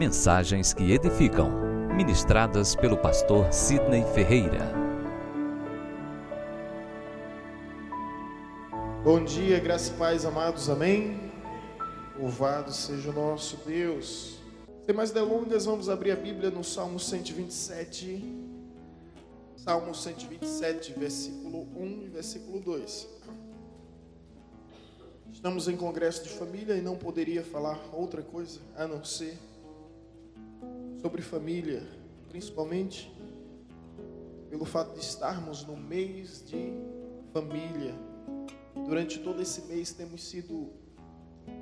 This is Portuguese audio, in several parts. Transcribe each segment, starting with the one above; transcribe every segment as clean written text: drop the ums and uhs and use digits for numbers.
Mensagens que edificam, ministradas pelo pastor Sidney Ferreira. Bom dia, graça e paz, amados, amém? Louvado seja o nosso Deus. Sem mais delongas, vamos abrir a Bíblia no Salmo 127. Salmo 127, versículo 1 e versículo 2. Estamos em congresso de família e não poderia falar outra coisa a não ser sobre família, principalmente pelo fato de estarmos no mês de família. Durante todo esse mês temos sido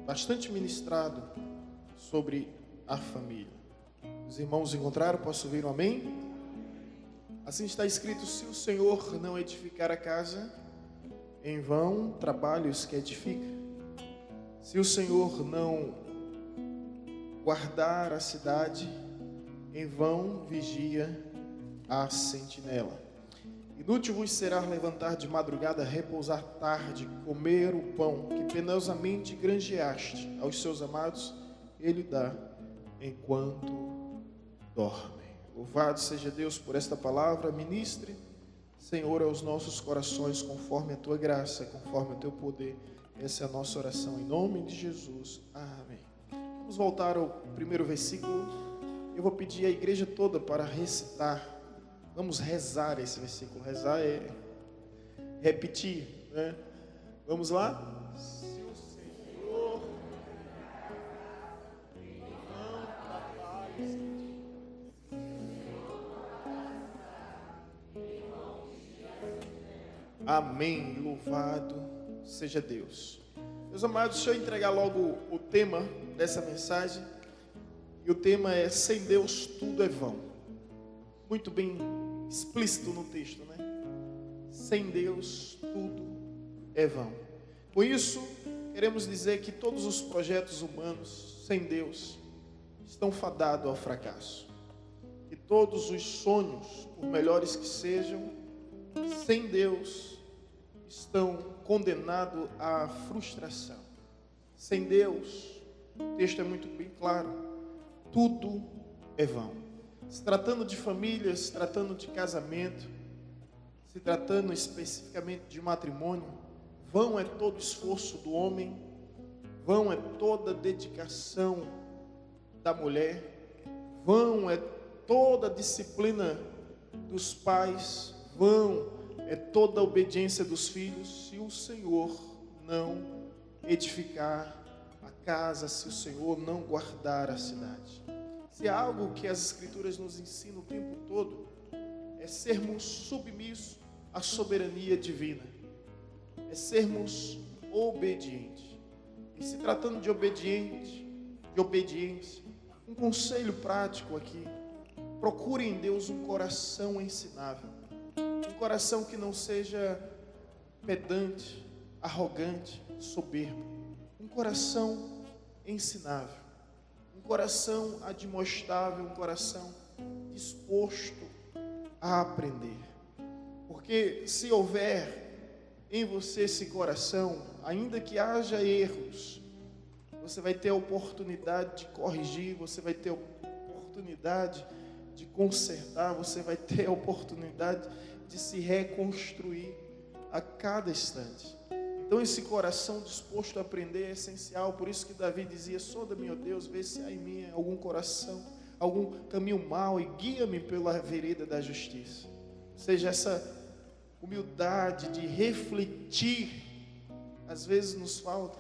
bastante ministrado sobre a família. Os irmãos encontraram? Posso ouvir um amém? Assim está escrito: se o Senhor não edificar a casa, em vão trabalhos que edifica. Se o Senhor não guardar a cidade, em vão vigia a sentinela. Inútil vos será levantar de madrugada, repousar tarde, comer o pão que penosamente granjeaste aos seus amados, ele dá enquanto dormem. Louvado seja Deus por esta palavra. Ministre, Senhor, aos nossos corações conforme a tua graça, conforme o teu poder. Essa é a nossa oração em nome de Jesus. Amém. Vamos voltar ao primeiro versículo. Eu vou pedir à igreja toda para recitar. Vamos rezar esse versículo. Rezar é repetir, né? Vamos lá? Se o Senhor não trabalha, amém. Louvado seja Deus. Meus amados, deixa eu entregar logo o tema dessa mensagem. E o tema é: sem Deus tudo é vão. Muito bem explícito no texto, né? Sem Deus tudo é vão. Com isso, queremos dizer que todos os projetos humanos sem Deus estão fadados ao fracasso. Que todos os sonhos, por melhores que sejam, sem Deus estão condenados à frustração. Sem Deus, o texto é muito bem claro, tudo é vão. Se tratando de família, se tratando de casamento, se tratando especificamente de matrimônio, vão é todo esforço do homem, vão é toda dedicação da mulher, vão é toda disciplina dos pais, vão é toda obediência dos filhos, se o Senhor não edificar a casa, se o Senhor não guardar a cidade. Se há algo que as Escrituras nos ensinam o tempo todo, é sermos submissos à soberania divina, é sermos obedientes. E se tratando de obediência, um conselho prático aqui: procure em Deus um coração ensinável, um coração que não seja pedante, arrogante, soberbo, um coração ensinável, um coração admoestável, um coração disposto a aprender. Porque se houver em você esse coração, ainda que haja erros, você vai ter a oportunidade de corrigir, você vai ter a oportunidade de consertar, você vai ter a oportunidade de se reconstruir a cada instante. Então esse coração disposto a aprender é essencial. Por isso que Davi dizia: sonda-me, ó Deus, vê se há em mim algum coração, algum caminho mau, e guia-me pela vereda da justiça. Ou seja, essa humildade de refletir, às vezes nos falta,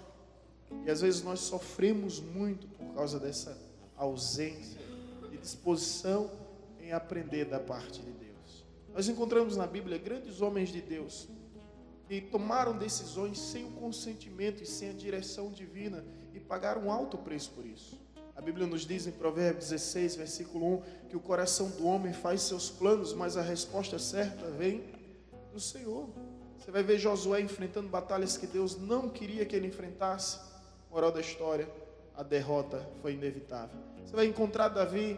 e às vezes nós sofremos muito por causa dessa ausência de disposição em aprender da parte de Deus. Nós encontramos na Bíblia grandes homens de Deus que tomaram decisões sem o consentimento e sem a direção divina e pagaram um alto preço por isso. A Bíblia nos diz em Provérbios 16, versículo 1, que o coração do homem faz seus planos, mas a resposta certa vem do Senhor. Você vai ver Josué enfrentando batalhas que Deus não queria que ele enfrentasse. Moral da história: a derrota foi inevitável. Você vai encontrar Davi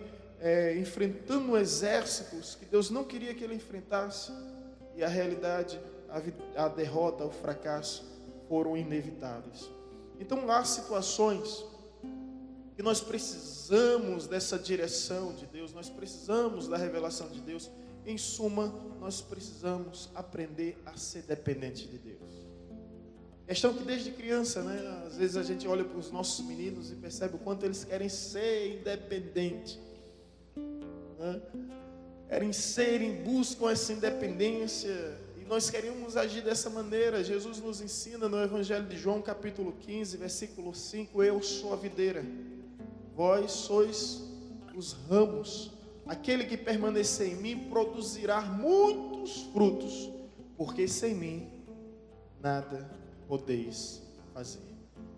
enfrentando exércitos que Deus não queria que ele enfrentasse, e a realidade, a derrota, o fracasso foram inevitáveis. Então há situações que que nós precisamos dessa direção de Deus, nós precisamos da revelação de Deus. Em suma, nós precisamos aprender a ser dependente de Deus. Questão que desde criança, né? Às vezes a gente olha para os nossos meninos e percebe o quanto eles querem ser independentes, né? Buscam essa independência, e nós queremos agir dessa maneira. Jesus nos ensina no Evangelho de João, capítulo 15, versículo 5, eu sou a videira, vós sois os ramos, aquele que permanecer em mim produzirá muitos frutos, porque sem mim nada podeis fazer.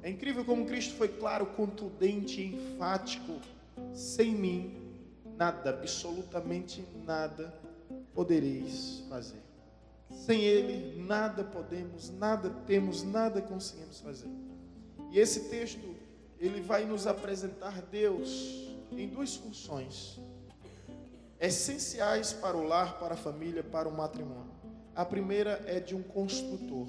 É incrível como Cristo foi claro, contundente e enfático: sem mim nada, absolutamente nada podereis fazer. Sem Ele nada podemos, nada temos, nada conseguimos fazer. E esse texto, ele vai nos apresentar Deus em duas funções essenciais para o lar, para a família, para o matrimônio. A primeira é de um construtor,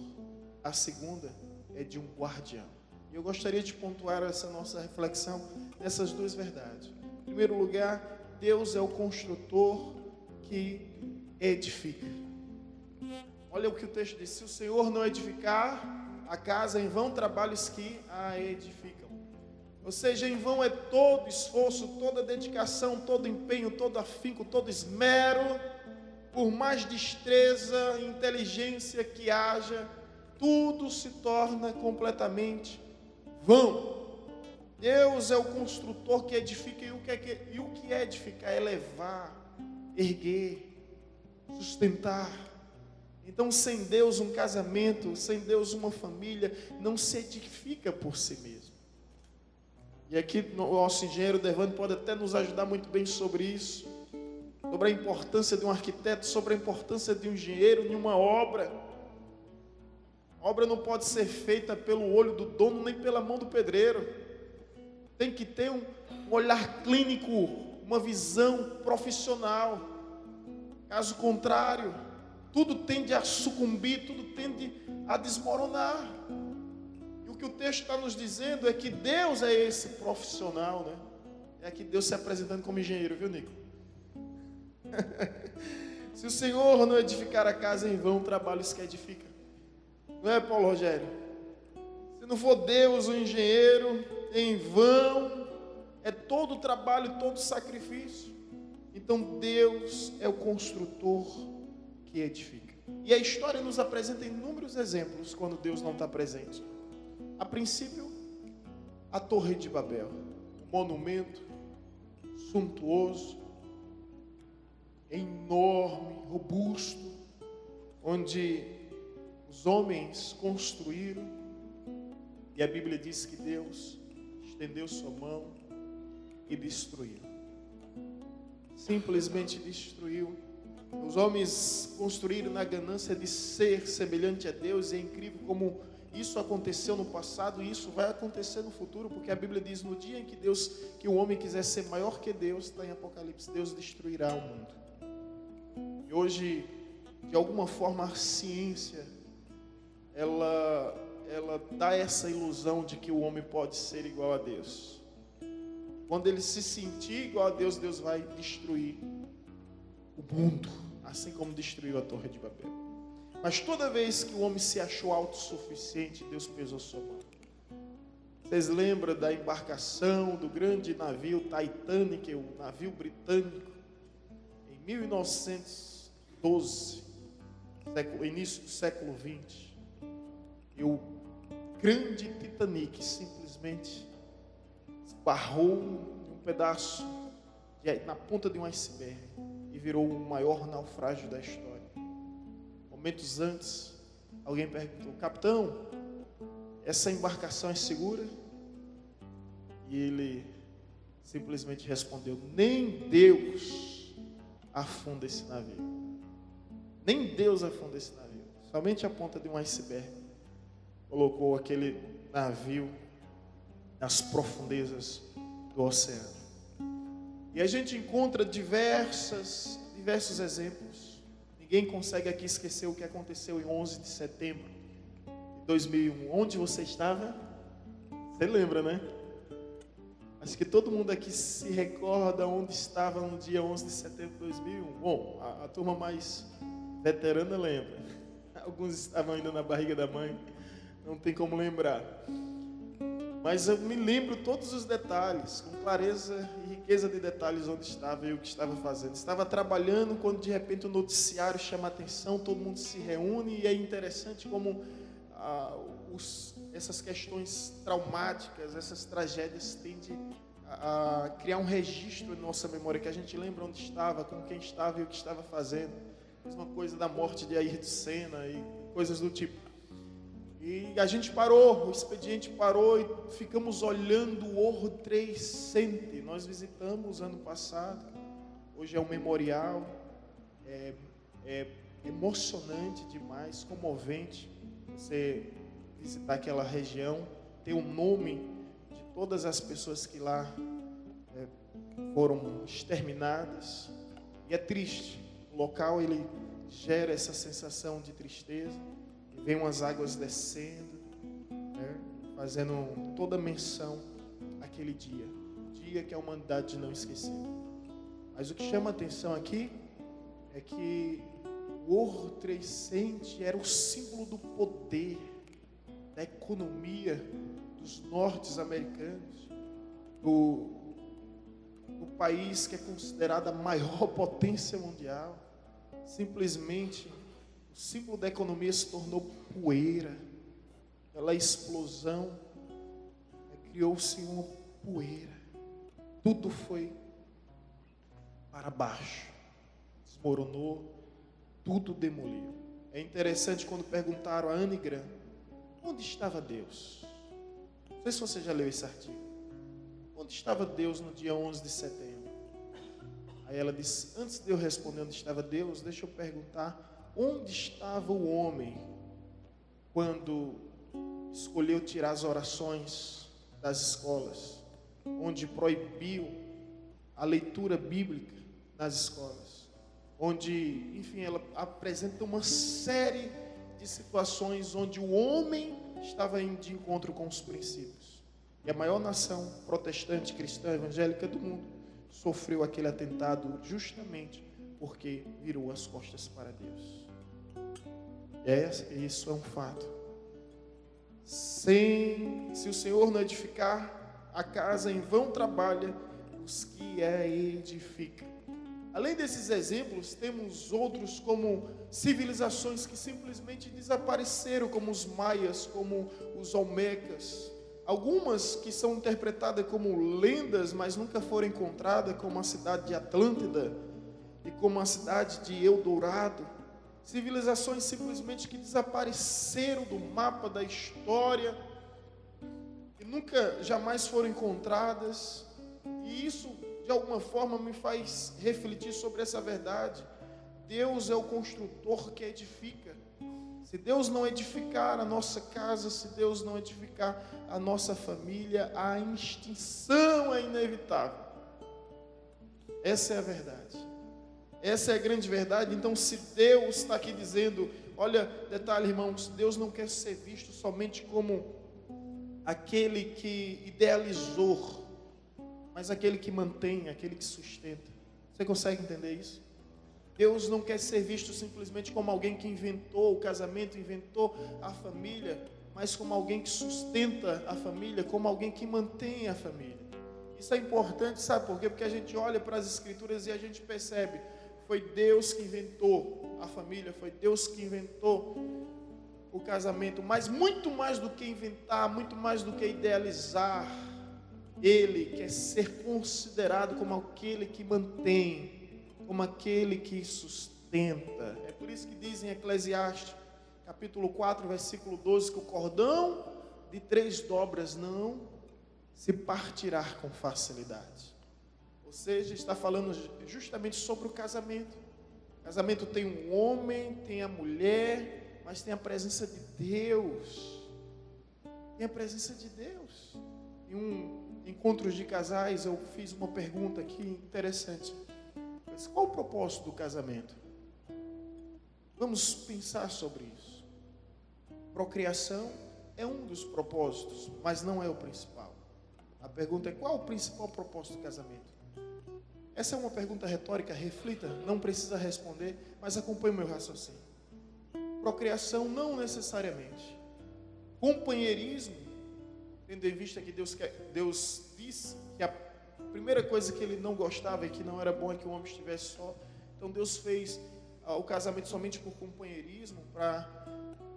a segunda é de um guardião. E eu gostaria de pontuar essa nossa reflexão nessas duas verdades. Em primeiro lugar, Deus é o construtor que edifica. Olha o que o texto diz: se o Senhor não edificar a casa, em vão trabalham os que a edificam. Ou seja, em vão é todo esforço, toda dedicação, todo empenho, todo afinco, todo esmero, por mais destreza e inteligência que haja, tudo se torna completamente vão. Deus é o construtor que edifica, e o que é edificar? É levar, erguer, sustentar. Então, sem Deus um casamento, sem Deus uma família, não se edifica por si mesmo. E aqui o nosso engenheiro Devane pode até nos ajudar muito bem sobre isso, sobre a importância de um arquiteto, sobre a importância de um engenheiro em uma obra. A obra não pode ser feita pelo olho do dono, nem pela mão do pedreiro. Tem que ter um olhar clínico, uma visão profissional. Caso contrário, tudo tende a sucumbir, tudo tende a desmoronar. E o que o texto está nos dizendo é que Deus é esse profissional, né? É aqui Deus se apresentando como engenheiro, viu, Nico? Se o Senhor não edificar a casa, em vão trabalhos que edifica. Não é, Paulo Rogério? Se não for Deus o engenheiro, em vão é todo o trabalho, todo o sacrifício. Então Deus é o construtor que edifica. E a história nos apresenta inúmeros exemplos quando Deus não está presente. A princípio, a Torre de Babel, um monumento suntuoso, enorme, robusto, onde os homens construíram, e a Bíblia diz que Deus estendeu sua mão e destruiu. Simplesmente destruiu. Os homens construíram na ganância de ser semelhante a Deus, e é incrível como isso aconteceu no passado e isso vai acontecer no futuro, porque a Bíblia diz: no dia em que o homem quiser ser maior que Deus, está em Apocalipse, Deus destruirá o mundo. E hoje, de alguma forma, a ciência ela dá essa ilusão de que o homem pode ser igual a Deus. Quando ele se sentir igual a Deus, Deus vai destruir o mundo, assim como destruiu a Torre de Babel. Mas toda vez que o homem se achou autossuficiente, Deus pesou sua mão. Vocês lembram da embarcação do grande navio Titanic, o navio britânico, em 1912, início do século 20, e o grande Titanic simplesmente esbarrou em um pedaço na ponta de um iceberg e virou o maior naufrágio da história. Momentos antes, alguém perguntou: capitão, essa embarcação é segura? E ele simplesmente respondeu: nem Deus afunda esse navio. Nem Deus afunda esse navio. Somente a ponta de um iceberg colocou aquele navio nas profundezas do oceano. E a gente encontra diversos exemplos. Ninguém consegue aqui esquecer o que aconteceu em 11 de setembro de 2001. Onde você estava? Você lembra, né? Acho que todo mundo aqui se recorda onde estava no dia 11 de setembro de 2001. Bom, a turma mais veterana lembra. Alguns estavam ainda na barriga da mãe, não tem como lembrar. Mas eu me lembro todos os detalhes, com clareza e riqueza de detalhes onde estava e o que estava fazendo. Estava trabalhando quando de repente o noticiário chama a atenção, todo mundo se reúne e é interessante como essas questões traumáticas, essas tragédias tendem a criar um registro em nossa memória, que a gente lembra onde estava, com quem estava e o que estava fazendo. Mesma coisa da morte de Ayrton Senna e coisas do tipo. E a gente parou, o expediente parou e ficamos olhando o World Trade Center. Nós visitamos ano passado, hoje é um memorial, é emocionante demais, comovente você visitar aquela região, ter o nome de todas as pessoas que lá foram exterminadas. E é triste, o local ele gera essa sensação de tristeza. Vem umas águas descendo, né, fazendo toda menção àquele dia que a humanidade não esqueceu. Mas o que chama a atenção aqui é que o World Trade Center era o símbolo do poder, da economia dos norte-americanos, do país que é considerado a maior potência mundial. Simplesmente o símbolo da economia se tornou poeira. Pela explosão, criou-se uma poeira. Tudo foi para baixo, desmoronou, tudo demoliu. É interessante quando perguntaram a Anne Grant, onde estava Deus? Não sei se você já leu esse artigo. Onde estava Deus no dia 11 de setembro? Aí ela disse, antes de eu responder onde estava Deus, deixa eu perguntar, onde estava o homem quando escolheu tirar as orações das escolas, onde proibiu a leitura bíblica nas escolas, onde, enfim, ela apresenta uma série de situações onde o homem estava indo de encontro com os princípios. E a maior nação protestante, cristã, evangélica do mundo sofreu aquele atentado justamente porque virou as costas para Deus. Isso é um fato. Se o Senhor não edificar a casa, em vão trabalha os que a edificam. Além desses exemplos, temos outros como civilizações que simplesmente desapareceram, como os maias, como os olmecas. Algumas que são interpretadas como lendas, mas nunca foram encontradas, como a cidade de Atlântida e como a cidade de Eldorado. Civilizações simplesmente que desapareceram do mapa da história e nunca, jamais foram encontradas. E isso, de alguma forma, me faz refletir sobre essa verdade. Deus é o construtor que edifica. Se Deus não edificar a nossa casa, se Deus não edificar a nossa família, a extinção é inevitável. Essa é a verdade. Essa é a grande verdade. Então, se Deus está aqui dizendo, olha, detalhe, irmãos, Deus não quer ser visto somente como aquele que idealizou, mas aquele que mantém, aquele que sustenta. Você consegue entender isso? Deus não quer ser visto simplesmente como alguém que inventou o casamento, inventou a família, mas como alguém que sustenta a família, como alguém que mantém a família. Isso é importante, sabe por quê? Porque a gente olha para as Escrituras e a gente percebe, foi Deus que inventou a família, foi Deus que inventou o casamento, mas muito mais do que inventar, muito mais do que idealizar, Ele quer ser considerado como aquele que mantém, como aquele que sustenta. É por isso que diz em Eclesiastes, capítulo 4, versículo 12, que o cordão de 3 dobras não se partirá com facilidade. Ou seja, está falando justamente sobre o casamento. O casamento tem um homem, tem a mulher, mas tem a presença de Deus. Tem a presença de Deus. Em um encontro de casais, eu fiz uma pergunta aqui interessante. Mas qual o propósito do casamento? Vamos pensar sobre isso. Procriação é um dos propósitos, mas não é o principal. A pergunta é: qual o principal propósito do casamento? Essa é uma pergunta retórica, reflita, não precisa responder, mas acompanhe o meu raciocínio. Procriação não necessariamente. Companheirismo, tendo em vista que Deus disse que a primeira coisa que ele não gostava e que não era bom é que o homem estivesse só. Então Deus fez o casamento somente por companheirismo, para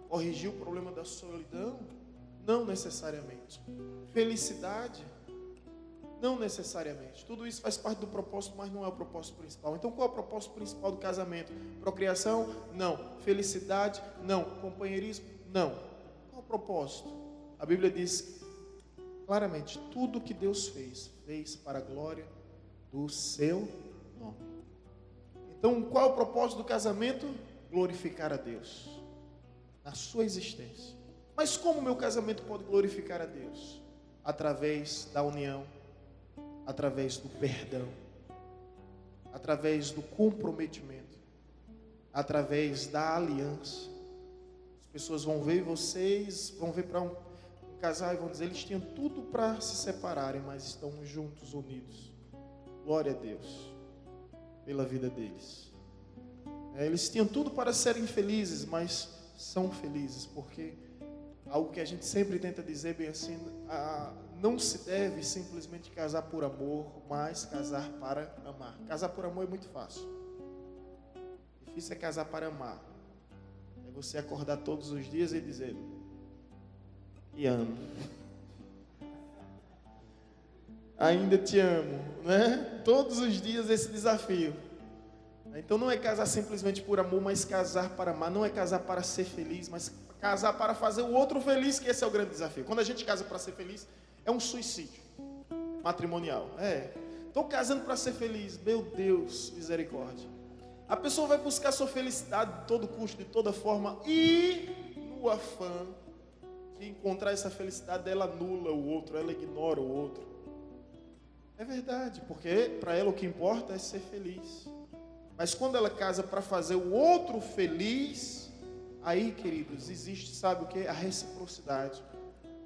corrigir o problema da solidão? Não necessariamente. Felicidade? Não necessariamente. Tudo isso faz parte do propósito, mas não é o propósito principal. Então qual é o propósito principal do casamento? Procriação? Não. Felicidade? Não. Companheirismo? Não. Qual é o propósito? A Bíblia diz claramente: tudo que Deus fez para a glória do seu nome. Então qual é o propósito do casamento? Glorificar a Deus na sua existência. Mas como o meu casamento pode glorificar a Deus? Através da união, através do perdão, através do comprometimento, através da aliança. As pessoas vão ver vocês, vão ver para um casal e vão dizer: eles tinham tudo para se separarem, mas estão juntos, unidos. Glória a Deus pela vida deles. Eles tinham tudo para serem felizes, mas são felizes, porque algo que a gente sempre tenta dizer bem assim: não se deve simplesmente casar por amor, mas casar para amar. Casar por amor é muito fácil. Difícil é casar para amar. É você acordar todos os dias e dizer: te amo. Ainda te amo, né? Todos os dias esse desafio. Então não é casar simplesmente por amor, mas casar para amar. Não é casar para ser feliz, mas casar para fazer o outro feliz, que esse é o grande desafio. Quando a gente casa para ser feliz, é um suicídio matrimonial. Estou casando para ser feliz. Meu Deus, misericórdia. A pessoa vai buscar sua felicidade de todo custo, de toda forma, e no afã de encontrar essa felicidade, ela anula o outro, ela ignora o outro. É verdade, porque para ela o que importa é ser feliz. Mas quando ela casa para fazer o outro feliz, aí, queridos, existe, sabe o que? A reciprocidade.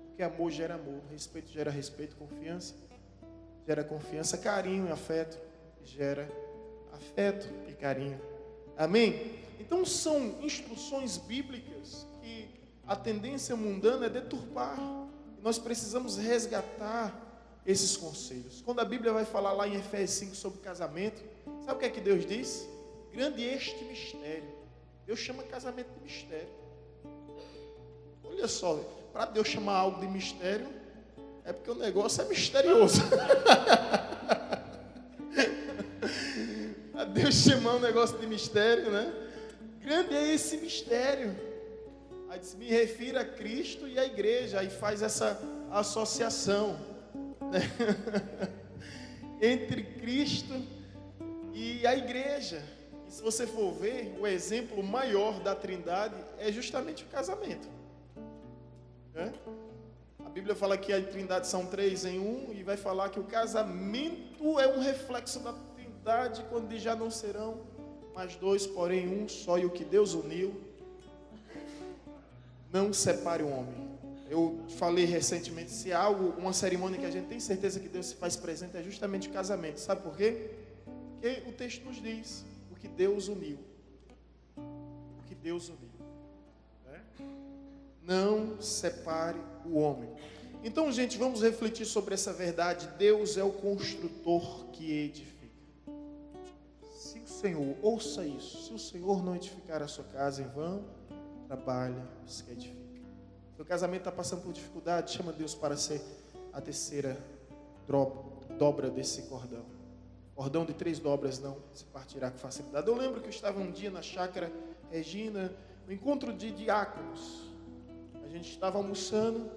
Porque amor gera amor, respeito gera respeito, confiança gera confiança, carinho e afeto gera afeto e carinho. Amém? Então são instruções bíblicas que a tendência mundana é deturpar. E nós precisamos resgatar esses conselhos. Quando a Bíblia vai falar lá em Efésios 5 sobre casamento, sabe o que é que Deus diz? Grande este mistério. Deus chama casamento de mistério. Olha só, para Deus chamar algo de mistério, é porque o negócio é misterioso. A Deus chamar um negócio de mistério, né? Grande é esse mistério. Aí diz: me refiro a Cristo e a igreja. Aí faz essa associação, né? Entre Cristo e a igreja. E se você for ver, o exemplo maior da Trindade é justamente o casamento, né? A Bíblia fala que a Trindade são 3 em 1, e vai falar que o casamento é um reflexo da Trindade, quando já não serão mais 2, porém um só, e o que Deus uniu, não separe o homem. Eu falei recentemente, se há algo, uma cerimônia que a gente tem certeza que Deus se faz presente, é justamente o casamento. Sabe por quê? Porque o texto nos diz: o que Deus uniu. O que Deus uniu, né? Não separe o homem. Então, gente, vamos refletir sobre essa verdade. Deus é o construtor que edifica. Se o Senhor, ouça isso, se o Senhor não edificar a sua casa, em vão trabalha os que edificam. Seu casamento está passando por dificuldade, chama Deus para ser a terceira dobra desse cordão. Cordão de 3 dobras não se partirá com facilidade. Eu lembro que eu estava um dia na chácara Regina, no encontro de diáconos. A gente estava almoçando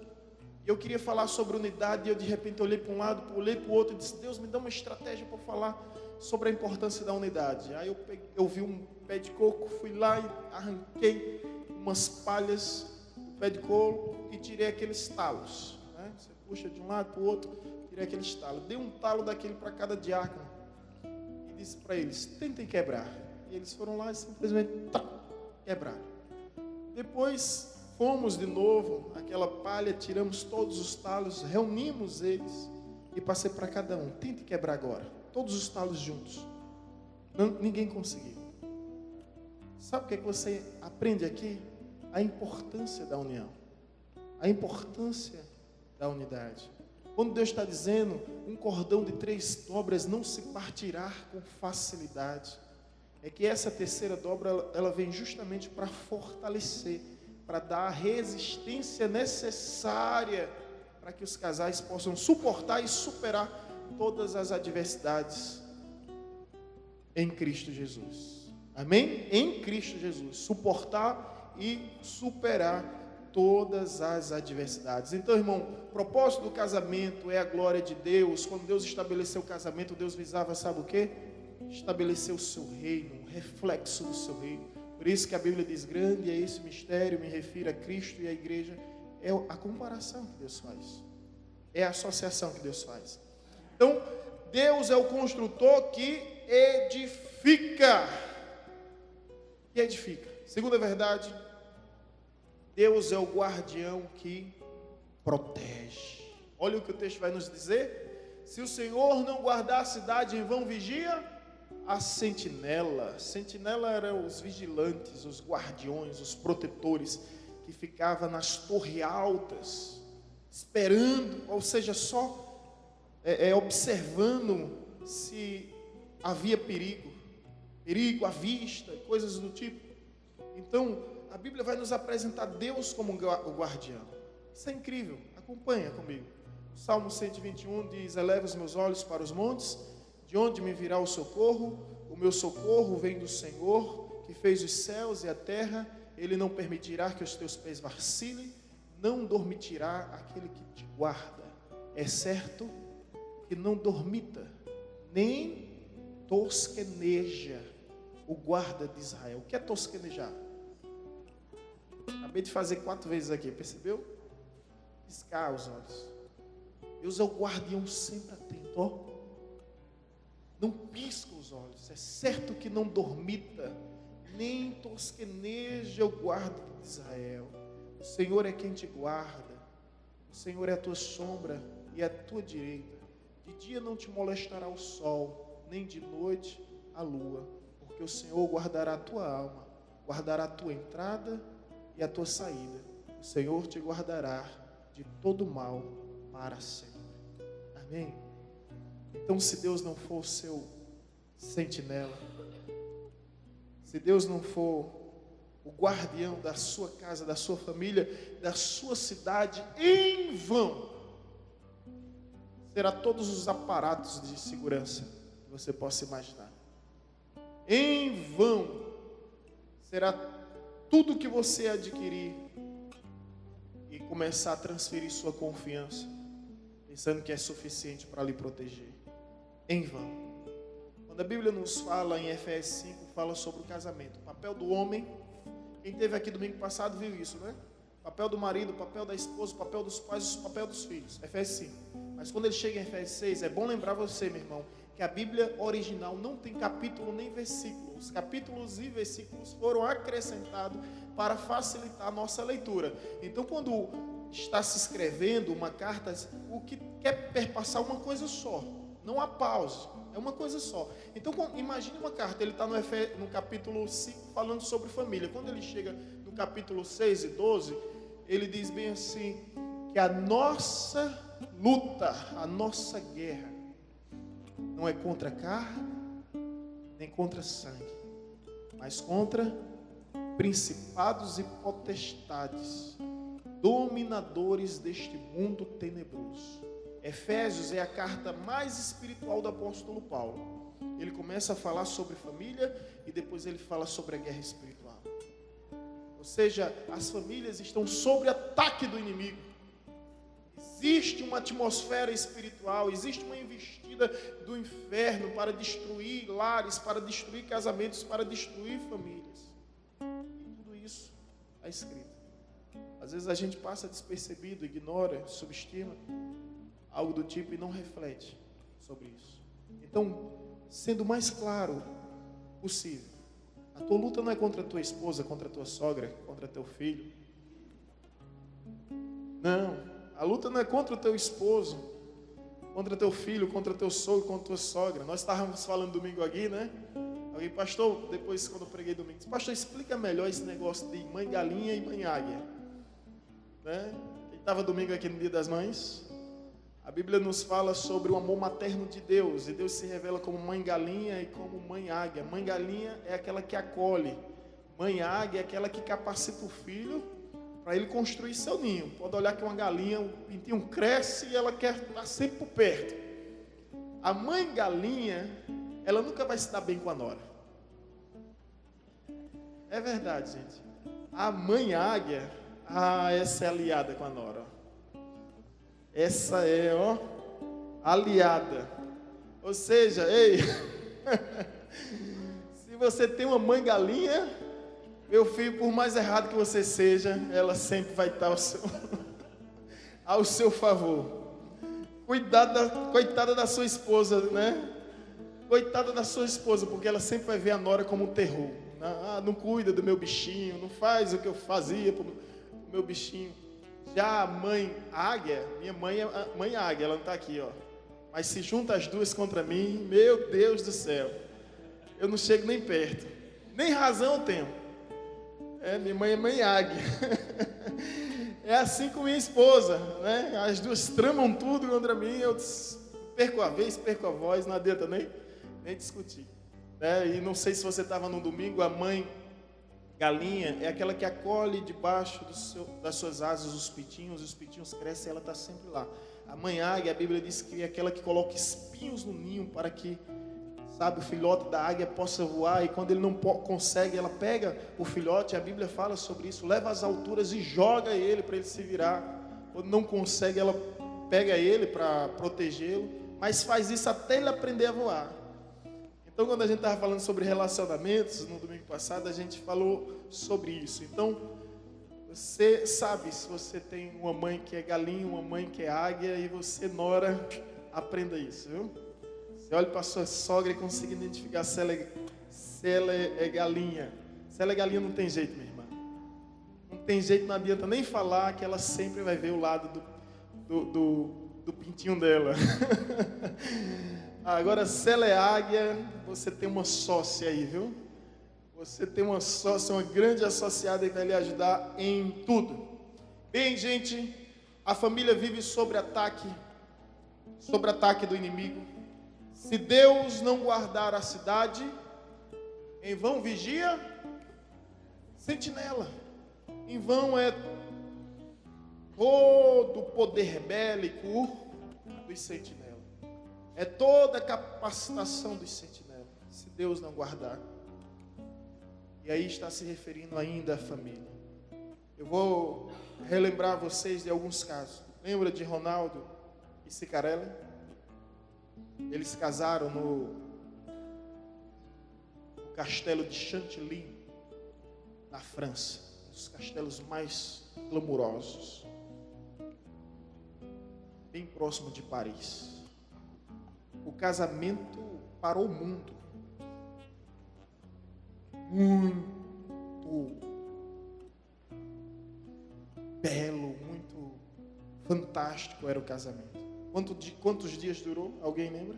e eu queria falar sobre unidade, e eu de repente olhei para um lado, olhei para o outro e disse: Deus, me dá uma estratégia para falar sobre a importância da unidade. Aí eu vi um pé de coco, fui lá e arranquei umas palhas do pé de coco e tirei aqueles talos, né? Você puxa de um lado para o outro, tirei aqueles talos. Dei um talo daquele para cada diácono e disse para eles: tentem quebrar. E eles foram lá e simplesmente quebraram. Depois fomos de novo, aquela palha, tiramos todos os talos, reunimos eles e passei para cada um. Tente quebrar agora. Todos os talos juntos. Ninguém conseguiu. Sabe o que é que você aprende aqui? A importância da união. A importância da unidade. Quando Deus está dizendo, um cordão de 3 dobras não se partirá com facilidade. É que essa terceira dobra, ela vem justamente para fortalecer, para dar a resistência necessária para que os casais possam suportar e superar todas as adversidades em Cristo Jesus. Amém? Em Cristo Jesus. Suportar e superar todas as adversidades. Então, irmão, o propósito do casamento é a glória de Deus. Quando Deus estabeleceu o casamento, Deus visava, sabe o quê? Estabelecer o seu reino, um reflexo do seu reino. Por isso que a Bíblia diz, grande é esse mistério, me refiro a Cristo e a igreja. É a comparação que Deus faz. É a associação que Deus faz. Então, Deus é o construtor que edifica. Que edifica. Segunda verdade, Deus é o guardião que protege. Olha o que o texto vai nos dizer. Se o Senhor não guardar a cidade, em vão vigia a sentinela. Sentinela eram os vigilantes, os guardiões, os protetores que ficavam nas torres altas, esperando, ou seja, só observando se havia perigo à vista, coisas do tipo. Então, a Bíblia vai nos apresentar Deus como o guardião. Isso é incrível, acompanha comigo. O Salmo 121 diz, eleva os meus olhos para os montes, de onde me virá o socorro? O meu socorro vem do Senhor, que fez os céus e a terra. Ele não permitirá que os teus pés vacilem, não dormitirá aquele que te guarda. É certo que não dormita, nem tosqueneja o guarda de Israel. O que é tosquenejar? Acabei de fazer 4 vezes aqui, percebeu? Piscar os olhos. Deus é o guardião sempre atento, ó. Não pisca os olhos. É certo que não dormita, nem tosqueneja o guarda de Israel. O Senhor é quem te guarda. O Senhor é a tua sombra e a tua direita. De dia não te molestará o sol, nem de noite a lua, porque o Senhor guardará a tua alma, guardará a tua entrada e a tua saída. O Senhor te guardará de todo mal para sempre. Amém? Então, se Deus não for o seu sentinela, se Deus não for o guardião da sua casa, da sua família, da sua cidade, em vão terá todos os aparatos de segurança que você possa imaginar. Em vão será tudo que você adquirir e começar a transferir sua confiança, pensando que é suficiente para lhe proteger. Em vão. Quando a Bíblia nos fala em Efésios 5, fala sobre o casamento. O papel do homem, quem esteve aqui domingo passado viu isso, né? O papel do marido, o papel da esposa, o papel dos pais, o papel dos filhos. Efésios 5. Mas quando ele chega em Efésios 6, é bom lembrar você, meu irmão, que a Bíblia original não tem capítulo nem versículo. Os capítulos e versículos foram acrescentados para facilitar a nossa leitura. Então, quando está se escrevendo uma carta, o que quer perpassar uma coisa só. Não há pausa, é uma coisa só. Então, imagine uma carta, ele está no capítulo 5 falando sobre família. Quando ele chega no capítulo 6 e 12, ele diz bem assim, que a nossa luta, a nossa guerra, não é contra carne, nem contra sangue, mas contra principados e potestades, dominadores deste mundo tenebroso. Efésios é a carta mais espiritual do apóstolo Paulo. Ele começa a falar sobre família e depois ele fala sobre a guerra espiritual. Ou seja, as famílias estão sob ataque do inimigo. Existe uma atmosfera espiritual, existe uma investida do inferno para destruir lares, para destruir casamentos, para destruir famílias. E tudo isso está escrito. Às vezes a gente passa despercebido, ignora, subestima algo do tipo e não reflete sobre isso. Então, sendo o mais claro possível, a tua luta não é contra a tua esposa, contra a tua sogra, contra teu filho. Não, a luta não é contra o teu esposo, contra teu filho, contra teu sogro, contra tua sogra. Nós estávamos falando domingo aqui, né? Alguém, pastor, depois quando eu preguei domingo, disse, pastor, explica melhor esse negócio de mãe galinha e mãe águia. Né? Quem estava domingo aqui no Dia das Mães? A Bíblia nos fala sobre o amor materno de Deus, e Deus se revela como mãe galinha e como mãe águia. Mãe galinha é aquela que acolhe, mãe águia é aquela que capacita o filho para ele construir seu ninho. Pode olhar que uma galinha, o pintinho cresce e ela quer estar sempre por perto. A mãe galinha, ela nunca vai se dar bem com a nora. É verdade, gente. A mãe águia, essa é aliada com a nora. Essa é, aliada. Ou seja, ei, se você tem uma mãe galinha, meu filho, por mais errado que você seja, ela sempre vai estar ao seu favor. Coitada da sua esposa, né? Coitada da sua esposa, porque ela sempre vai ver a nora como um terror. Não cuida do meu bichinho, não faz o que eu fazia pro meu bichinho. Já a mãe águia, minha mãe é a mãe águia, ela não está aqui, mas se junta as duas contra mim, meu Deus do céu, eu não chego nem perto, nem razão eu tenho. Minha mãe é mãe águia. É assim com minha esposa, né? As duas tramam tudo contra mim, eu perco a vez, perco a voz, não adianta nem discutir. E não sei se você estava no domingo, a mãe galinha é aquela que acolhe debaixo das suas asas os pintinhos crescem e ela está sempre lá. A mãe águia, a Bíblia diz que é aquela que coloca espinhos no ninho para que, o filhote da águia possa voar, e quando ele não consegue, ela pega o filhote, a Bíblia fala sobre isso, leva às alturas e joga ele para ele se virar. Quando não consegue, ela pega ele para protegê-lo, mas faz isso até ele aprender a voar. Então, quando a gente estava falando sobre relacionamentos, no domingo passado, a gente falou sobre isso. Então, você sabe, se você tem uma mãe que é galinha, uma mãe que é águia, e você, nora, aprenda isso, viu? Você olha para a sua sogra e consiga identificar se ela é galinha. Se ela é galinha, não tem jeito, minha irmã. Não tem jeito, não adianta nem falar, que ela sempre vai ver o lado do pintinho dela. Agora, se ela é águia, você tem uma sócia aí, viu? Você tem uma sócia, uma grande associada que vai lhe ajudar em tudo. Bem, gente, a família vive sob ataque do inimigo. Se Deus não guardar a cidade, em vão vigia sentinela. Em vão é todo o poder bélico dos sentinelas. É toda a capacitação dos sentinelas, se Deus não guardar. E aí está se referindo ainda à família. Eu vou relembrar vocês de alguns casos. Lembra de Ronaldo e Cicarelli? Eles casaram no castelo de Chantilly, na França. Um dos castelos mais glamurosos. Bem próximo de Paris. O casamento parou o mundo. Muito belo, muito fantástico era o casamento. Quantos dias durou? Alguém lembra?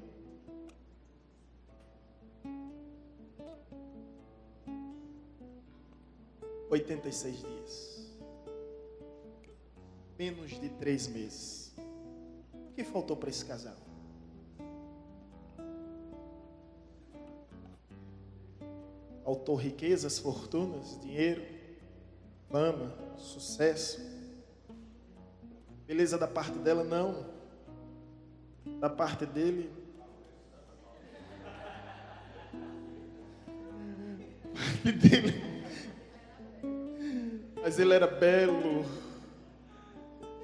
...86 dias. Menos de 3 meses. O que faltou para esse casal? Faltou riquezas, fortunas, dinheiro, fama, sucesso. Beleza da parte dela? Não. Da parte dele? Parte dele. Mas ele era belo,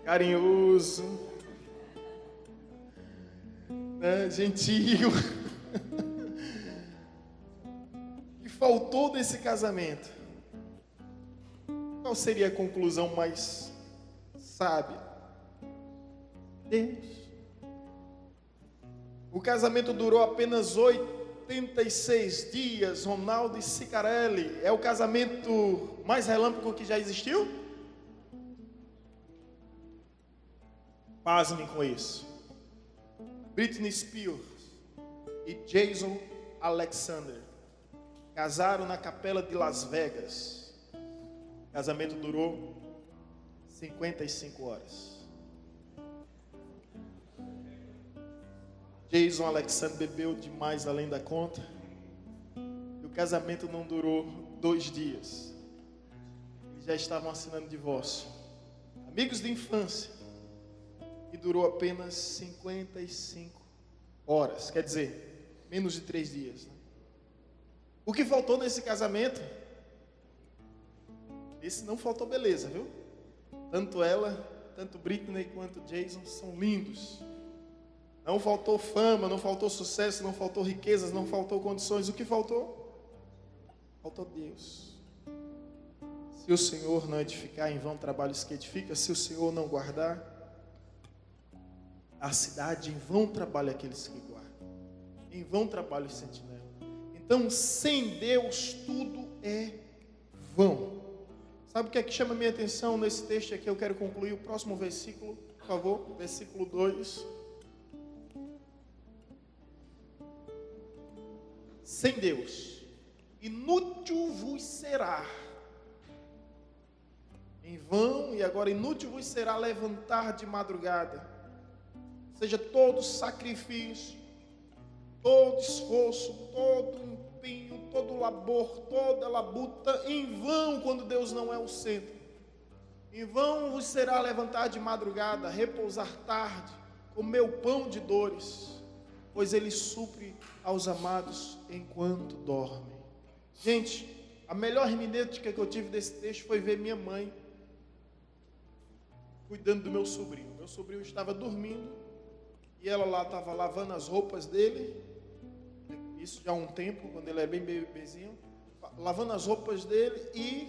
carinhoso, né? Gentil. E faltou desse casamento. Qual seria a conclusão mais sábia? Deus. O casamento durou apenas 86 dias. Ronaldo e Cicarelli. É o casamento mais relâmpago que já existiu? Pasmem com isso. Britney Spears e Jason Alexander casaram na capela de Las Vegas. O casamento durou 55 horas. Jason Alexander bebeu demais além da conta. E o casamento não durou 2 dias. Eles já estavam assinando divórcio. Amigos de infância. E durou apenas 55 horas. Quer dizer, menos de 3 dias. Né? O que faltou nesse casamento? Esse não faltou beleza, viu? Tanto ela, tanto Britney quanto Jason são lindos. Não faltou fama, não faltou sucesso, não faltou riquezas, não faltou condições. O que faltou? Faltou Deus. Se o Senhor não edificar, em vão trabalhos que edifica. Se o Senhor não guardar a cidade, em vão trabalha aqueles que guardam. Em vão trabalha o sentinela. Então, sem Deus, tudo é vão. Sabe o que é que chama a minha atenção nesse texto aqui? Eu quero concluir o próximo versículo, por favor. Versículo 2. Sem Deus, inútil vos será. Em vão, e agora inútil vos será levantar de madrugada. Seja todo sacrifício, todo esforço, todo empenho, todo labor, toda labuta, em vão quando Deus não é o centro. Em vão vos será levantar de madrugada, repousar tarde, comer o pão de dores, pois Ele supre aos amados enquanto dormem. Gente, a melhor hermenêutica que eu tive desse texto foi ver minha mãe cuidando do meu sobrinho. Meu sobrinho estava dormindo e ela lá estava lavando as roupas dele. Isso já há um tempo, quando ele é bem bebezinho, lavando as roupas dele e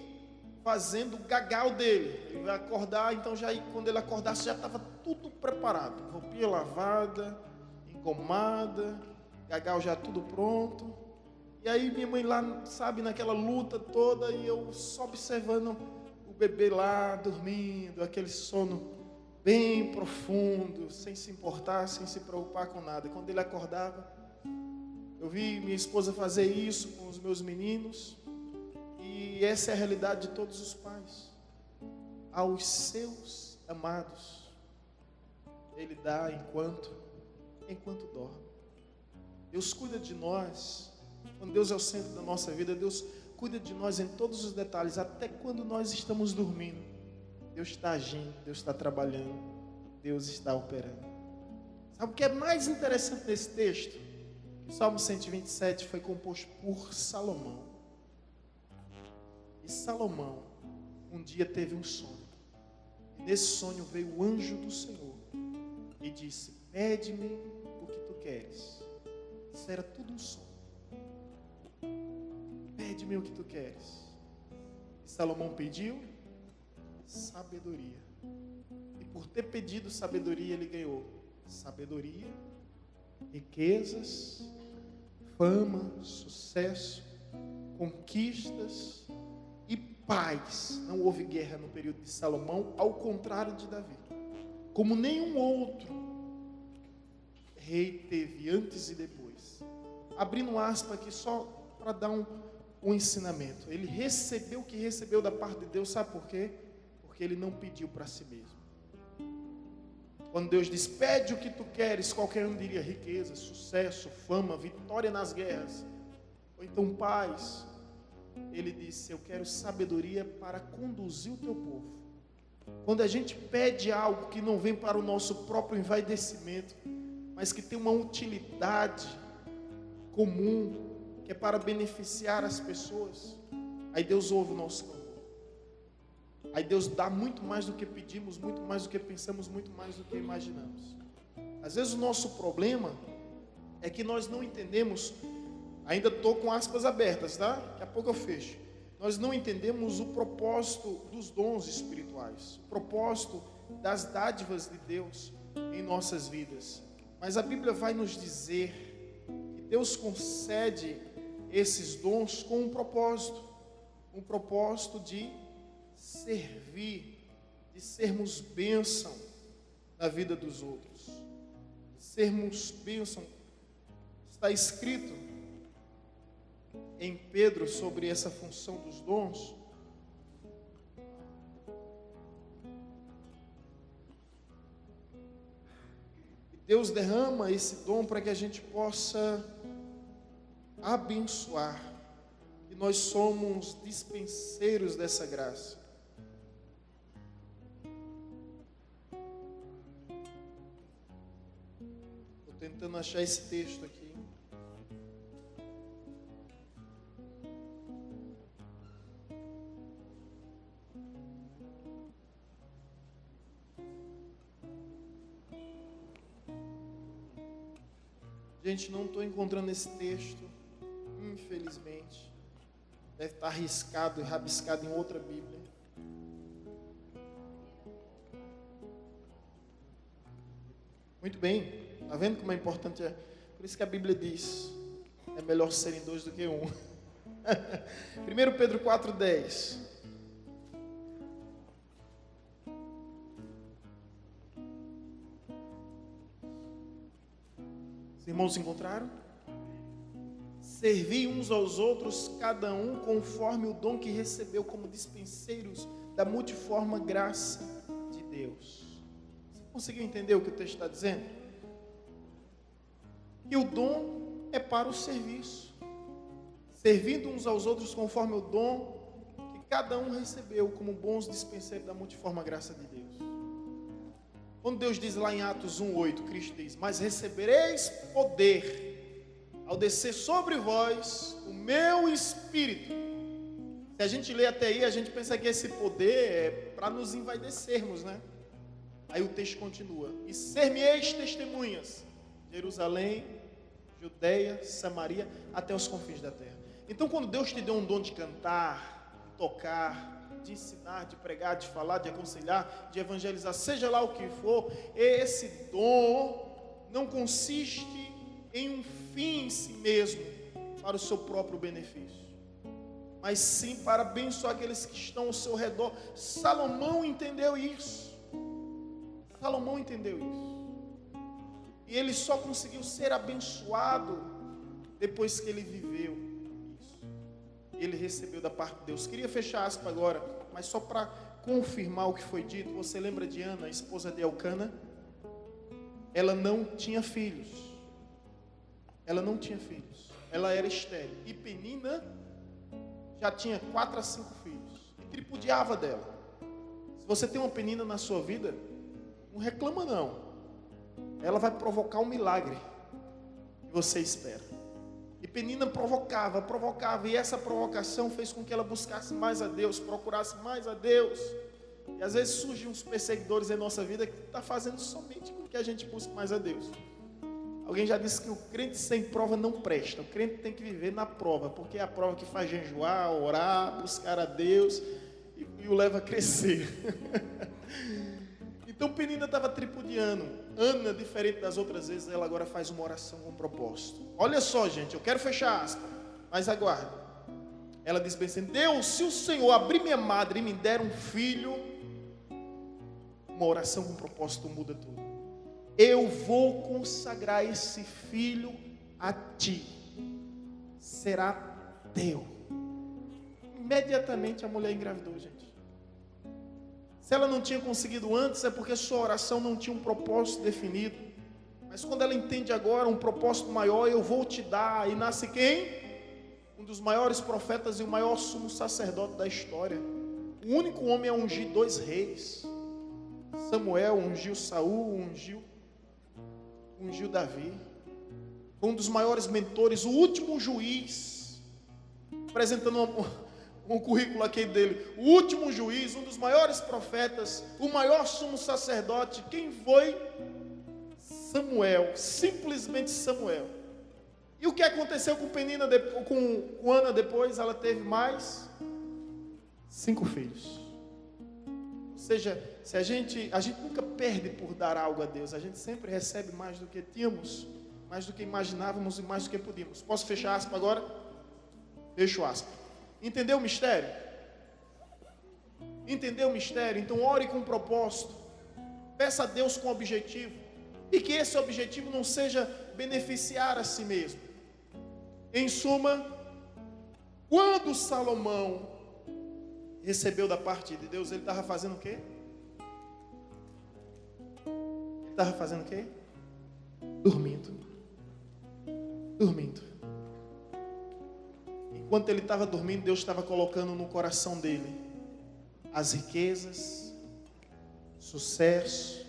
fazendo o gagal dele. Ele vai acordar, então já quando ele acordasse já estava tudo preparado, roupinha lavada, engomada, gagal já tudo pronto. E aí minha mãe lá, sabe, naquela luta toda, e eu só observando o bebê lá dormindo, aquele sono bem profundo, sem se importar, sem se preocupar com nada. E quando ele acordava, eu vi minha esposa fazer isso com os meus meninos, e essa é a realidade de todos os pais. Aos seus amados, Ele dá enquanto dorme. Deus cuida de nós. Quando Deus é o centro da nossa vida, Deus cuida de nós em todos os detalhes, até quando nós estamos dormindo. Deus está agindo, Deus está trabalhando, Deus está operando. Sabe o que é mais interessante nesse texto? O Salmo 127 foi composto por Salomão. E Salomão um dia teve um sonho. E nesse sonho veio o anjo do Senhor e disse: pede-me o que tu queres. Isso era tudo um sonho. Pede-me o que tu queres. E Salomão pediu sabedoria. E por ter pedido sabedoria, ele ganhou sabedoria, riquezas, fama, sucesso, conquistas e paz. Não houve guerra no período de Salomão, ao contrário de Davi. Como nenhum outro rei teve antes e depois. Abrindo aspas aqui só para dar um ensinamento. Ele recebeu o que recebeu da parte de Deus, sabe por quê? Porque ele não pediu para si mesmo. Quando Deus diz, pede o que tu queres, qualquer um diria riqueza, sucesso, fama, vitória nas guerras, ou então paz. Ele disse, eu quero sabedoria para conduzir o teu povo. Quando a gente pede algo que não vem para o nosso próprio envaidecimento, mas que tem uma utilidade comum, que é para beneficiar as pessoas, aí Deus ouve o nosso clamor. Aí Deus dá muito mais do que pedimos, muito mais do que pensamos, muito mais do que imaginamos. Às vezes o nosso problema é que nós não entendemos, ainda estou com aspas abertas, tá? Daqui a pouco eu fecho. Nós não entendemos o propósito dos dons espirituais, o propósito das dádivas de Deus em nossas vidas. Mas a Bíblia vai nos dizer que Deus concede esses dons com um propósito de servir, de sermos bênção na vida dos outros, de sermos bênção. Está escrito em Pedro sobre essa função dos dons. Deus derrama esse dom para que a gente possa abençoar. E nós somos dispenseiros dessa graça. Estou tentando achar esse texto aqui. Gente, não estou encontrando esse texto, infelizmente. Deve estar arriscado e rabiscado em outra Bíblia. Muito bem, está vendo como é importante? Por isso que a Bíblia diz, é melhor serem dois do que um. 1 Pedro 4,10. Os irmãos se encontraram? Servi uns aos outros, cada um conforme o dom que recebeu, como dispenseiros da multiforme graça de Deus. Você conseguiu entender o que o texto está dizendo? Que o dom é para o serviço, servindo uns aos outros conforme o dom que cada um recebeu, como bons dispenseiros da multiforme graça de Deus. Quando Deus diz lá em Atos 1,8, Cristo diz: mas recebereis poder ao descer sobre vós o meu Espírito. Se a gente lê até aí, a gente pensa que esse poder é para nos envaidecermos, né? Aí o texto continua: e ser-me-eis testemunhas, Jerusalém, Judeia, Samaria, até os confins da terra. Então, quando Deus te deu um dom de cantar, de tocar, de ensinar, de pregar, de falar, de aconselhar, de evangelizar, seja lá o que for, esse dom não consiste em um fim em si mesmo, para o seu próprio benefício, mas sim para abençoar aqueles que estão ao seu redor. Salomão entendeu isso. Salomão entendeu isso. E ele só conseguiu ser abençoado depois que ele viveu isso. Ele recebeu da parte de Deus. Queria fechar aspas agora, mas só para confirmar o que foi dito. Você lembra de Ana, a esposa de Elcana? Ela não tinha filhos. Ela não tinha filhos. Ela era estéril. E Penina já tinha 4 a 5 filhos. E tripudiava dela. Se você tem uma Penina na sua vida, não reclama não. Ela vai provocar um milagre que você espera. E Penina provocava, e essa provocação fez com que ela buscasse mais a Deus, procurasse mais a Deus. E às vezes surgem uns perseguidores em nossa vida que está fazendo somente com que a gente busque mais a Deus. Alguém já disse que o crente sem prova não presta. O crente tem que viver na prova, porque é a prova que faz jejuar, orar, buscar a Deus e o leva a crescer. Então Penina estava tripudiando. Ana, diferente das outras vezes, ela agora faz uma oração com propósito. Olha só, gente, eu quero fechar aspas, mas aguarde. Ela diz bem assim: Deus, se o Senhor abrir minha madre e me der um filho, uma oração com propósito muda tudo. Eu vou consagrar esse filho a ti. Será teu. Imediatamente a mulher engravidou, gente. Se ela não tinha conseguido antes, é porque sua oração não tinha um propósito definido. Mas quando ela entende agora um propósito maior, eu vou te dar. E nasce quem? Um dos maiores profetas e o maior sumo sacerdote da história. O único homem a ungir 2 reis. Samuel ungiu Saul, ungiu Davi. Foi um dos maiores mentores, o último juiz. Apresentando um currículo aqui dele. O último juiz, um dos maiores profetas, o maior sumo sacerdote. Quem foi? Samuel, simplesmente Samuel. E o que aconteceu com Penina, com Ana depois? Ela teve mais 5 filhos. Ou seja, se a gente nunca perde por dar algo a Deus, a gente sempre recebe mais do que tínhamos, mais do que imaginávamos e mais do que podíamos. Posso fechar aspas agora? Fecho aspas. Entendeu o mistério? Entendeu o mistério? Então ore com propósito. Peça a Deus com objetivo. E que esse objetivo não seja beneficiar a si mesmo. Em suma, quando Salomão recebeu da parte de Deus, ele estava fazendo o quê? Ele estava fazendo o quê? Dormindo. Dormindo. Enquanto ele estava dormindo, Deus estava colocando no coração dele as riquezas, sucesso,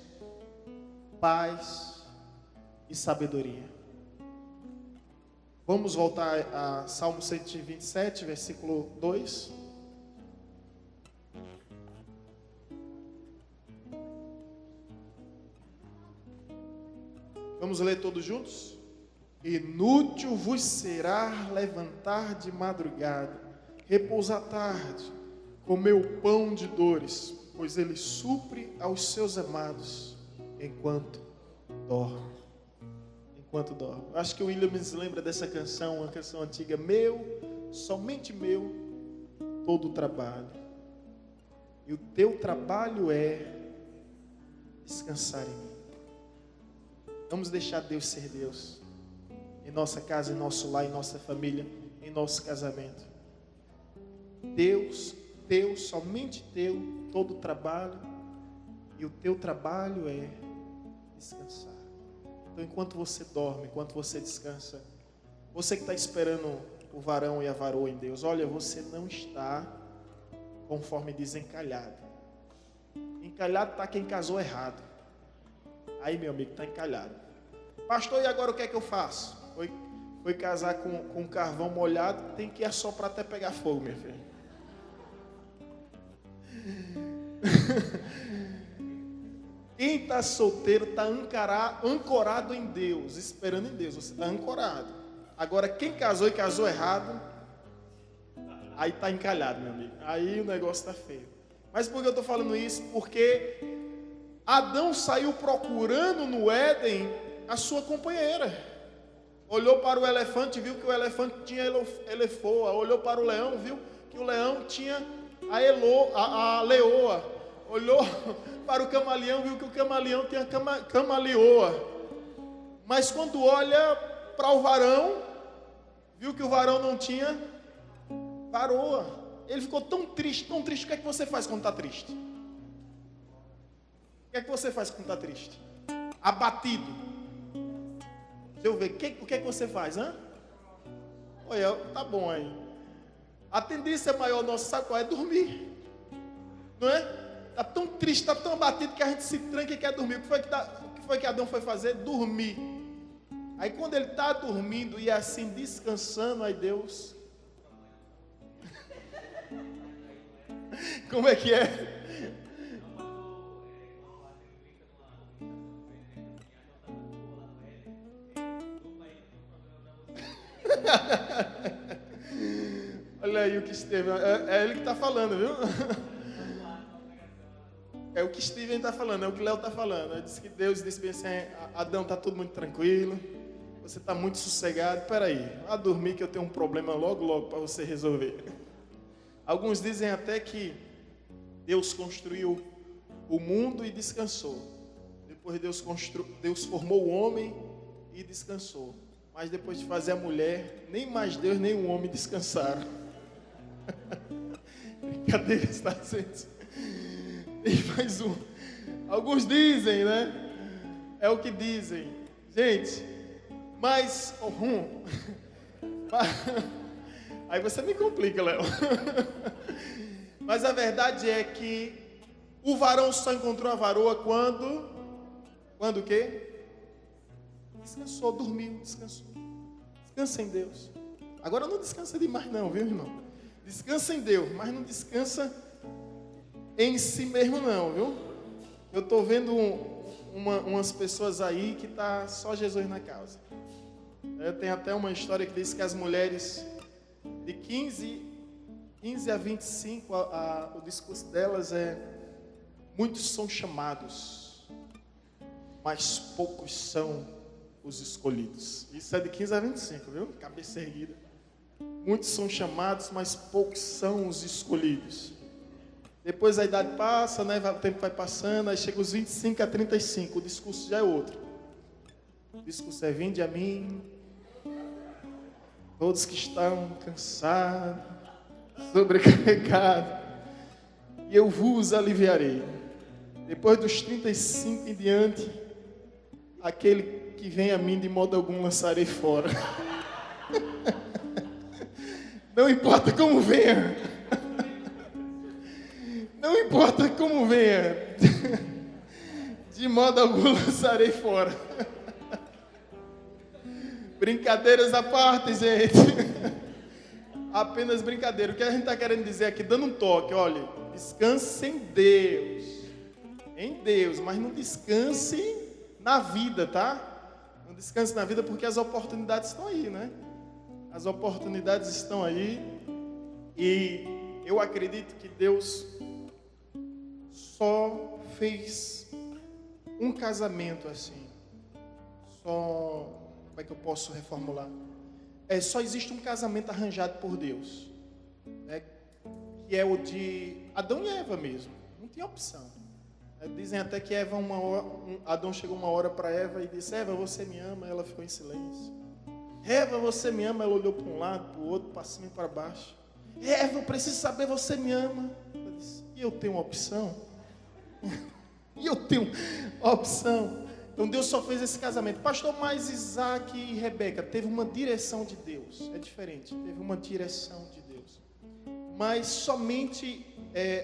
paz e sabedoria. Vamos voltar a Salmo 127, versículo 2. Vamos ler todos juntos? Inútil vos será levantar de madrugada, repousar tarde, comer o pão de dores, pois ele supre aos seus amados enquanto dorme. Enquanto dorme. Acho que o Williams lembra dessa canção, uma canção antiga. Meu, somente meu, todo o trabalho. E o teu trabalho é descansar em mim. Vamos deixar Deus ser Deus. Em nossa casa, em nosso lar, em nossa família, em nosso casamento. Deus, teu, somente teu, todo o trabalho. E o teu trabalho é descansar. Então, enquanto você dorme, enquanto você descansa, você que está esperando o varão e a varoa em Deus, olha, você não está, conforme diz, encalhado. Encalhado está quem casou errado. Aí, meu amigo, está encalhado. Pastor, e agora o que é que eu faço? Foi casar com carvão molhado, tem que assoprar até pegar fogo, minha filha. Quem está solteiro está ancorado em Deus, esperando em Deus. Você está ancorado. Agora, quem casou e casou errado, aí está encalhado, meu amigo. Aí o negócio está feio. Mas por que eu estou falando isso? Porque Adão saiu procurando no Éden a sua companheira. Olhou para o elefante, viu que o elefante tinha elefoa. Olhou para o leão, viu que o leão tinha a leoa. Olhou para o camaleão, viu que o camaleão tinha camaleoa. Mas quando olha para o varão, viu que o varão não tinha varoa. Ele ficou tão triste, tão triste. O que é que você faz quando está triste? O que é que você faz quando está triste? Abatido. Deixa eu ver, o que é que você faz, hein? Olha, tá bom aí. A tendência maior nossa, sabe qual é? Dormir. Não é? Está tão triste, está tão abatido que a gente se tranca e quer dormir. O que foi que Adão foi fazer? Dormir. Aí quando ele está dormindo e assim descansando, aí Deus... Como é que é? Olha aí o que Steven... É ele que está falando, viu? É o que Steven está falando, é o que Léo está falando. Ele disse que Deus disse assim, Adão, está tudo muito tranquilo, você está muito sossegado. Espera aí, vá dormir que eu tenho um problema logo para você resolver. Alguns dizem até que Deus construiu o mundo e descansou. Depois Deus formou o homem e descansou. Mas depois de fazer a mulher, nem mais Deus nem o homem descansaram. Brincadeira, está sendo... E mais um. Alguns dizem, né? É o que dizem. Gente, mas... Aí você me complica, Léo. Mas a verdade é que o varão só encontrou a varoa quando... Quando o quê? Descansou, dormiu, descansou. Descansa em Deus. Agora não descansa demais não, viu, irmão? Descansa em Deus, mas não descansa em si mesmo não, viu? Eu estou vendo umas pessoas aí que tá só Jesus na causa. Tem até uma história que diz que as mulheres de 15 a 25, o discurso delas é: muitos são chamados, mas poucos são os escolhidos. Isso é de 15 a 25, viu? Cabeça erguida. Muitos são chamados, mas poucos são os escolhidos. Depois a idade passa, né? O tempo vai passando, aí chega os 25 a 35, o discurso já é outro. O discurso é: vinde a mim, todos que estão cansados, sobrecarregados, e eu vos aliviarei. Depois dos 35 em diante, aquele que vem a mim de modo algum lançarei fora. Não importa como venha. Não importa como venha. De modo algum lançarei fora. Brincadeiras à parte, gente. Apenas brincadeira. O que a gente está querendo dizer aqui, dando um toque, olha, descanse em Deus. Em Deus, mas não descanse na vida, tá? Não descanse na vida porque as oportunidades estão aí, né? As oportunidades estão aí. E eu acredito que Deus só fez um casamento assim. Como é que eu posso reformular? Só existe um casamento arranjado por Deus, né? Que é o de Adão e Eva mesmo. Não tinha opção. Dizem até que Adão chegou uma hora para Eva e disse: Eva, você me ama? Ela ficou em silêncio. Eva, você me ama? Ela olhou para um lado, para o outro, para cima e para baixo. Eva, eu preciso saber, você me ama? Ela disse: e eu tenho uma opção? E eu tenho opção. Então Deus só fez esse casamento. Pastor, mas Isaac e Rebeca teve uma direção de Deus. É diferente, teve uma direção de Deus. Mas somente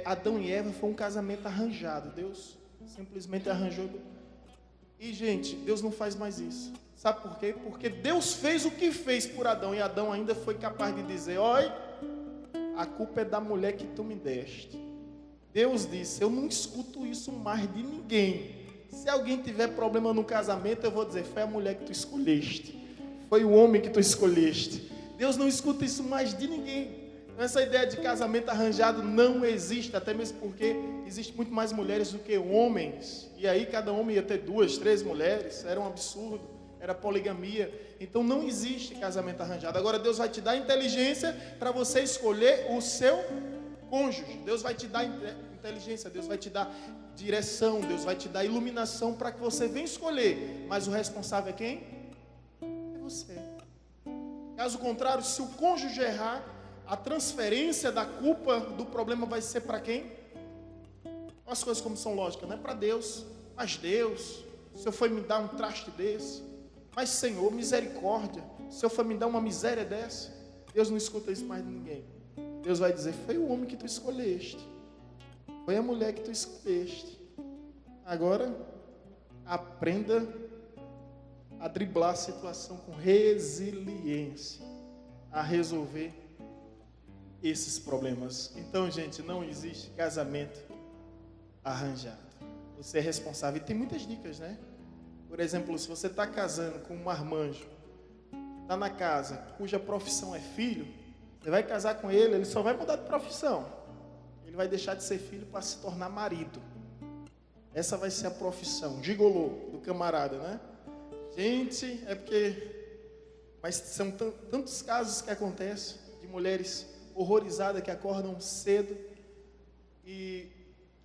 Adão e Eva foi um casamento arranjado. Deus simplesmente arranjou. E gente, Deus não faz mais isso. Sabe por quê? Porque Deus fez o que fez por Adão. E Adão ainda foi capaz de dizer: oi, a culpa é da mulher que tu me deste. Deus disse: eu não escuto isso mais de ninguém. Se alguém tiver problema no casamento, eu vou dizer: foi a mulher que tu escolheste, foi o homem que tu escolheste. Deus não escuta isso mais de ninguém. Essa ideia de casamento arranjado não existe, até mesmo porque existe muito mais mulheres do que homens. E aí cada homem ia ter 2, 3 mulheres, era um absurdo, era poligamia. Então não existe casamento arranjado. Agora Deus vai te dar inteligência para você escolher o seu cônjuge. Deus vai te dar inteligência, Deus vai te dar direção, Deus vai te dar iluminação para que você venha escolher. Mas o responsável é quem? É você. Caso contrário, se o cônjuge errar, a transferência da culpa do problema vai ser para quem? As coisas como são lógicas, não é para Deus. Mas Deus, o Senhor foi me dar um traste desse. Mas Senhor, misericórdia, o Senhor foi me dar uma miséria dessa. Deus não escuta isso mais de ninguém. Deus vai dizer: foi o homem que tu escolheste, foi a mulher que tu escolheste. Agora aprenda a driblar a situação com resiliência, a resolver esses problemas. Então, gente, não existe casamento arranjado. Você é responsável. E tem muitas dicas, né? Por exemplo, se você está casando com um marmanjo, está na casa, cuja profissão é filho, você vai casar com ele, ele só vai mudar de profissão. Ele vai deixar de ser filho para se tornar marido. Essa vai ser a profissão, gigolô, do camarada, né? Gente, é porque... Mas são tantos casos que acontecem de mulheres horrorizadas que acordam cedo e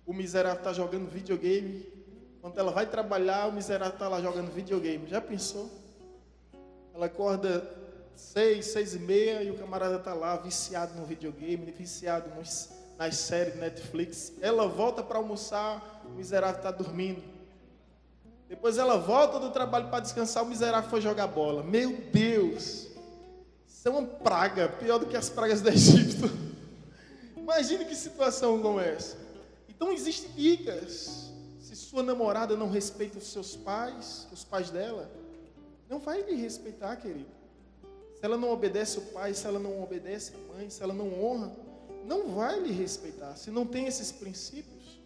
o miserável está jogando videogame. Quando ela vai trabalhar, o miserável está lá jogando videogame. Já pensou? Ela acorda 6, 6 e meia e o camarada está lá viciado no videogame, viciado nas séries de Netflix. Ela volta para almoçar, o miserável está dormindo. Depois ela volta do trabalho para descansar, o miserável foi jogar bola. Meu Deus! Isso é uma praga, pior do que as pragas do Egito. Imagine que situação como essa. Então existem dicas. Se sua namorada não respeita os seus pais, os pais dela, não vai lhe respeitar, querido. Se ela não obedece o pai, se ela não obedece a mãe, se ela não honra, não vai lhe respeitar. Se não tem esses princípios,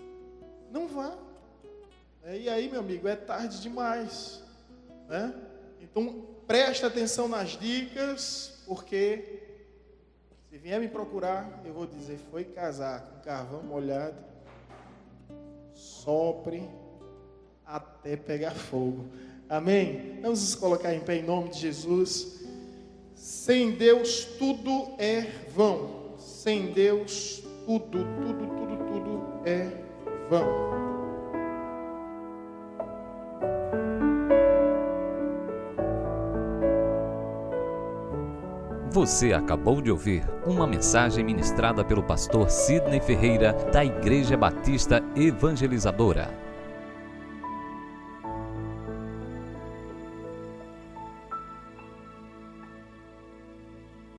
não vai. E aí, meu amigo, é tarde demais, né? Então, presta atenção nas dicas, porque se vier me procurar, eu vou dizer: foi casar com carvão molhado, sopre até pegar fogo. Amém? Vamos nos colocar em pé em nome de Jesus. Sem Deus tudo é vão. Sem Deus tudo é vão. Você acabou de ouvir uma mensagem ministrada pelo pastor Sidney Ferreira, da Igreja Batista Evangelizadora.